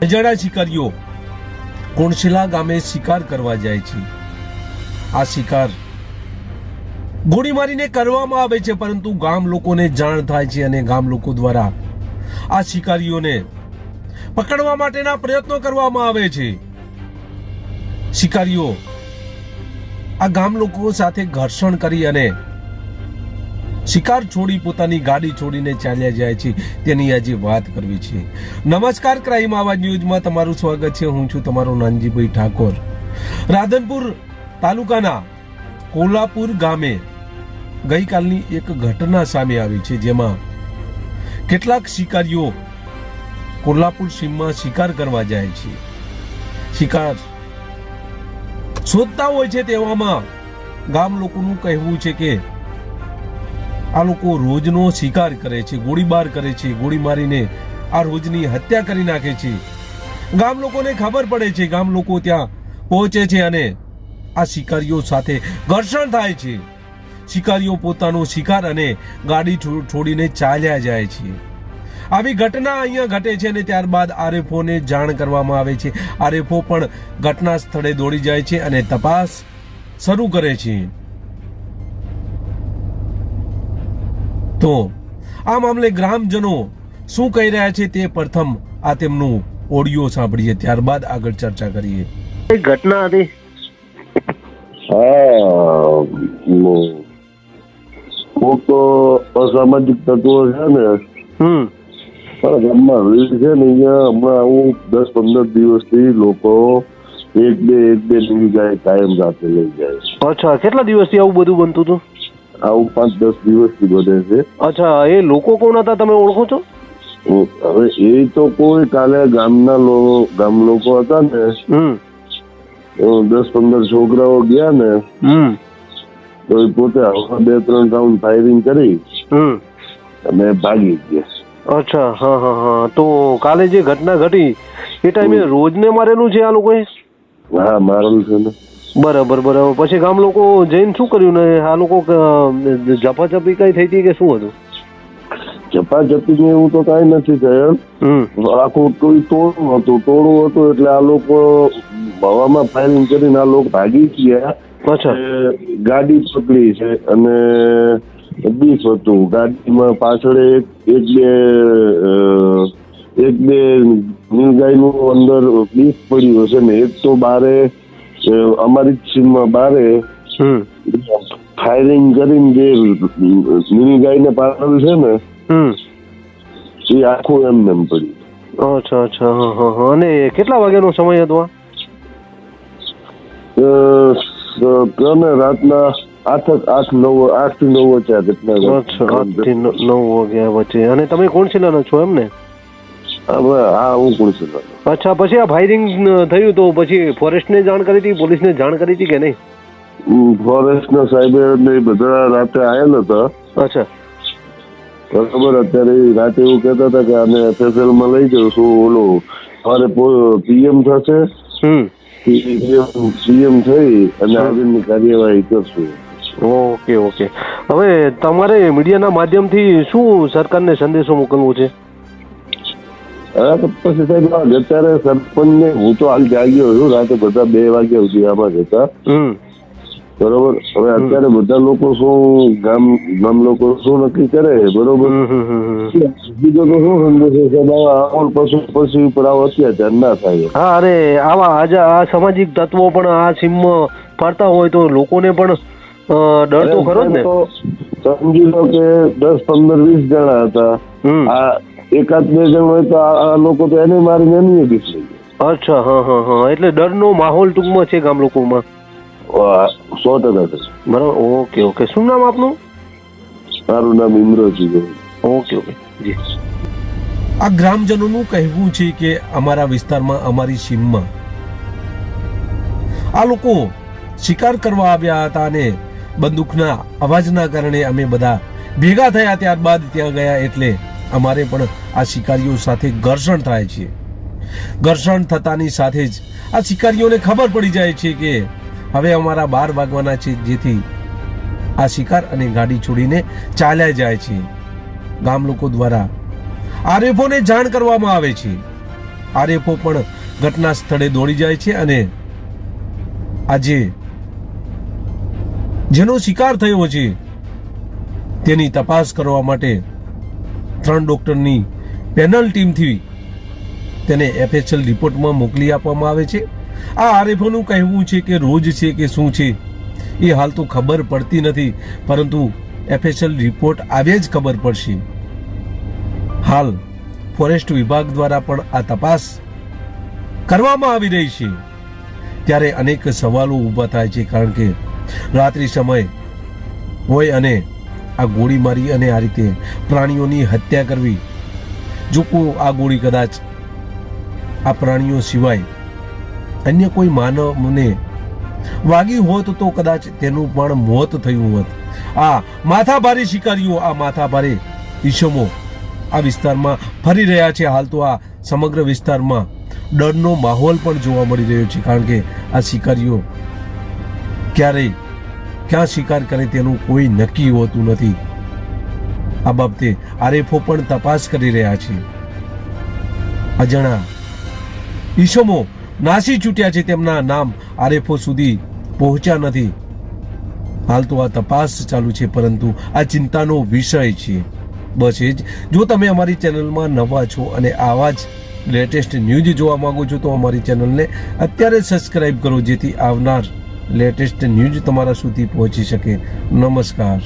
અજાણ્યા શિકારીઓ કોણશીલા ગામે શિકાર કરવા જાય છે। આ શિકાર ગોળી મારીને કરવામાં આવે છે, પરંતુ ગામ લોકોને જાણ થાય છે અને ગામ લોકો દ્વારા આ શિકારીઓને પકડવા માટેના પ્રયત્નો કરવામાં આવે છે। શિકારીઓ આ ગામ લોકો સાથે ઘર્ષણ કરી અને શિકાર છોડી પોતાની ગાડી છોડીને ચાલ્યા જાય છે, તેની આજે વાત કરવી છે। નમસ્કાર, ક્રાઇમ આવાજ ન્યૂઝમાં તમારું સ્વાગત છે। હું છું તમારો નાનજીભાઈ ઠાકોર। રાધનપુર તાલુકાના કોલ્હાપુર ગામે ગઈકાલની એક ઘટના સામે આવી છે, જેમાં કેટલાક શિકારીઓ કોલ્હાપુર સીમમાં શિકાર કરવા જાય છે। શિકાર શોધતા હોય છે, તેવામાં ગામ લોકોનું કહેવું છે કે આ લોકો રોજનો શિકાર કરે છે, ગોળીબાર કરે છે, ગોળી મારીને આ રોજની હત્યા કરી નાખે છે। ગામ લોકોને ખબર પડે છે, ગામ લોકો ત્યાં પહોંચે છે અને આ શિકારીઓ સાથે ઘર્ષણ થાય છે। શિકારીઓ પોતાનો શિકાર અને ગાડી છોડીને ચાલ્યા જાય છે। આવી ઘટના અહીંયા ઘટે છે અને ત્યારબાદ આરએફઓને જાણ કરવામાં આવે છે। આરએફઓ પણ ઘટના સ્થળે દોડી જાય છે અને તપાસ શરૂ કરે છે। તો આ મામલે ગ્રામજનો શું કહી રહ્યા છે તે પ્રથમ આ તેમનું ઓડિયો સાંભળીએ, ત્યારબાદ આગળ ચર્ચા કરીએ। ઘટના હતી તો અસામાજિક તત્વો છે ને મારા ગામમાં રીત છે ને, અહીંયા હમણાં આવું 10-15 દિવસથી લોકો એક બે લઈ જાય, કાયમ સાથે લઈ જાય। અચ્છા, કેટલા દિવસથી આવું બધું બનતું હતું? આવું 5-10 દિવસથી બને છે। અચ્છા, એ લોકો કોણ હતા, તમે ઓળખો છો? હવે એ તો કોઈ કાલે ગામ લોકો હતા ને, 10-15 છોકરાઓ ગયા ને, તો એ પોતે 2-3 રાઉન્ડ ફાયરિંગ કરી અને ભાગી ગયા। અચ્છા, હા હા હા। તો કાલે જે ઘટના ઘટી એ ટાઈમે રોજને મારેલું છે આ લોકોએ? હા, મારેલું છે ને। બરાબર બરાબર। પછી ગામ લોકો જઈને શું કર્યું ને આ લોકો ઝપાઝપી કઈ થઈ હતી કે શું હતું? ઝપાઝપી ને એવું તો કઈ નથી થયેલ। આખું ટોળું હતું એટલે આ લોકો હવામાં ફાયરિંગ કરીને આ લોકો ભાગી ગયા। અચ્છા, ગાડી પકડી છે અને બીફ હતું ગાડીમાં, પાછળ એક બે નીલગાય નું અંદર બીફ પડ્યું હશે ને, એક તો બારે અમારી જ સીમમાં બારે ફાયરિંગ કરીને જે નીલગાય ને પાડેલ છે ને એ આખું એમ પડ્યું। અચ્છા અચ્છા, હા હા હા। અને કેટલા વાગ્યાનો સમય હતો? રાતના 8 થી 9 વચ્ચે આ ઘટના। અચ્છા, 8 થી 9 વાગ્યા વચ્ચે। અને તમે કોણશીલાના છો એમ ને? હા, હું કોણશીલા। અચ્છા, પછી આ ફાયરિંગ થયું તો પછી ફોરેસ્ટને જાણ કરી હતી, પોલીસને જાણ કરી હતી કે નહીં? ફોરેસ્ટ ના સાહેબ બધા રાતે આવેલ હતા। અચ્છા, બરાબર। અત્યારે રાતે એવું કહેતા હતા કે આને FSL માં લઈ જશું, ઓલું અમારે PM થશે, PM થઈ અને આગળની કાર્યવાહી કરશું। Okay okay. હવે તમારે મીડિયાના માધ્યમથી શું સરકારને સંદેશો મોકલવો છે? હા, તો પછી સાહેબ અત્યારે સરપંચને હું તો હાલ જાગ્યો છું, રાતે બધા 2 વાગ્યા સુધી આમાં જ હતા, બરોબર। હવે અત્યારે બધા લોકો શું ગામ લોકો શું નક્કી કરે, બરોબર। બીજો તો શું સંદેશ છે સાહેબ, પશુ ઉપર આવો અત્યાચાર ના થાય। હા, અરે આવા આ સામાજિક તત્વો પણ આ સીમમાં ફરતા હોય તો લોકોને પણ ડર તો ખરો જ ને। સમજી લો કે 10-15-20 જણા હતા, આ 1-2 જણ હોય તો આ લોકો તો એને મારીને એની બીક લઈ ગયા। અચ્છા, હા હા હા। એટલે ડરનો માહોલ ટૂંકમાં છે ગામ લોકોમાં? 100% બરાબર। Okay okay. શું નામ આપનું? મારું નામ ઇમરોજી। ઓકે ઓકે જી। આ ગ્રામજનોનું કહેવું છે કે અમારા વિસ્તારમાં, અમારી સીમમાં આ લોકો શિકાર કરવા આવ્યા હતા અને બંદૂકના અવાજના કારણે અમે બધા ભેગા થયા, ત્યારબાદ ત્યાં ગયા એટલે અમારે પણ આ શિકારીઓ સાથે ઘર્ષણ થાય છે। ઘર્ષણ થતાની સાથે જ આ શિકારીઓને ખબર પડી જાય છે કે હવે અમારા 12 વાગવાના છે, જેથી આ શિકાર અને ગાડી છોડીને ચાલ્યા જાય છે। ગામ લોકો દ્વારા આરએફઓને જાણ કરવામાં આવે છે આરએફઓ પણ ઘટના સ્થળે દોડી જાય છે અને આજે જેનો શિકાર થયો છે તેની તપાસ કરવા માટે 3 ડોક્ટરની પેનલ ટીમથી તેને એફએસએલ રિપોર્ટમાં મોકલી આપવામાં આવે છે. આ આરએફઓનું કહેવું છે કે રોજ છે કે શું છે એ હાલ તો ખબર પડતી નથી, પરંતુ એફએસએલ રિપોર્ટ આવે જ ખબર પડશે. હાલ ફોરેસ્ટ વિભાગ દ્વારા પણ આ તપાસ કરવામાં આવી રહી છે. ત્યારે અનેક સવાલો ઊભા થાય છે, કારણ કે રાત્રિ સમય હોય અને આ ગોળી મારી અને આ રીતે પ્રાણીઓની હત્યા કરવી. જો આ ગોળી કદાચ આ પ્રાણીઓ સિવાય અન્ય કોઈ માનવને વાગી હોત તો કદાચ તેનું પણ મોત થયું હોત. આ માથાભારે શિકારીઓ, આ માથાભારે ઈસમો આ વિસ્તારમાં ફરી રહ્યા છે. હાલ તો આ સમગ્ર વિસ્તારમાં ડરનો માહોલ પણ જોવા મળી રહ્યો છે, કારણ કે આ શિકારીઓ ક્યારેય ક્યાં શિકાર કરે તેનું કોઈ નક્કી હોતું નથી. આ બાબતે આરએફઓ પણ તપાસ કરી રહ્યા છે. અજાણા ઈસમો નાસી છૂટ્યા છે, તેમના નામ આરએફઓ સુધી પહોંચ્યા નથી. હાલ તો આ તપાસ ચાલુ છે, પરંતુ આ ચિંતાનો વિષય છે. બસ એ જ. જો તમે અમારી ચેનલમાં નવા છો અને આવા જ લેટેસ્ટ ન્યૂઝ જોવા માંગો છો તો અમારી ચેનલને અત્યારે સબસ્ક્રાઇબ કરો, જેથી આવનાર લેટેસ્ટ ન્યૂઝ તમારા સુધી પહોંચી શકે. નમસ્કાર.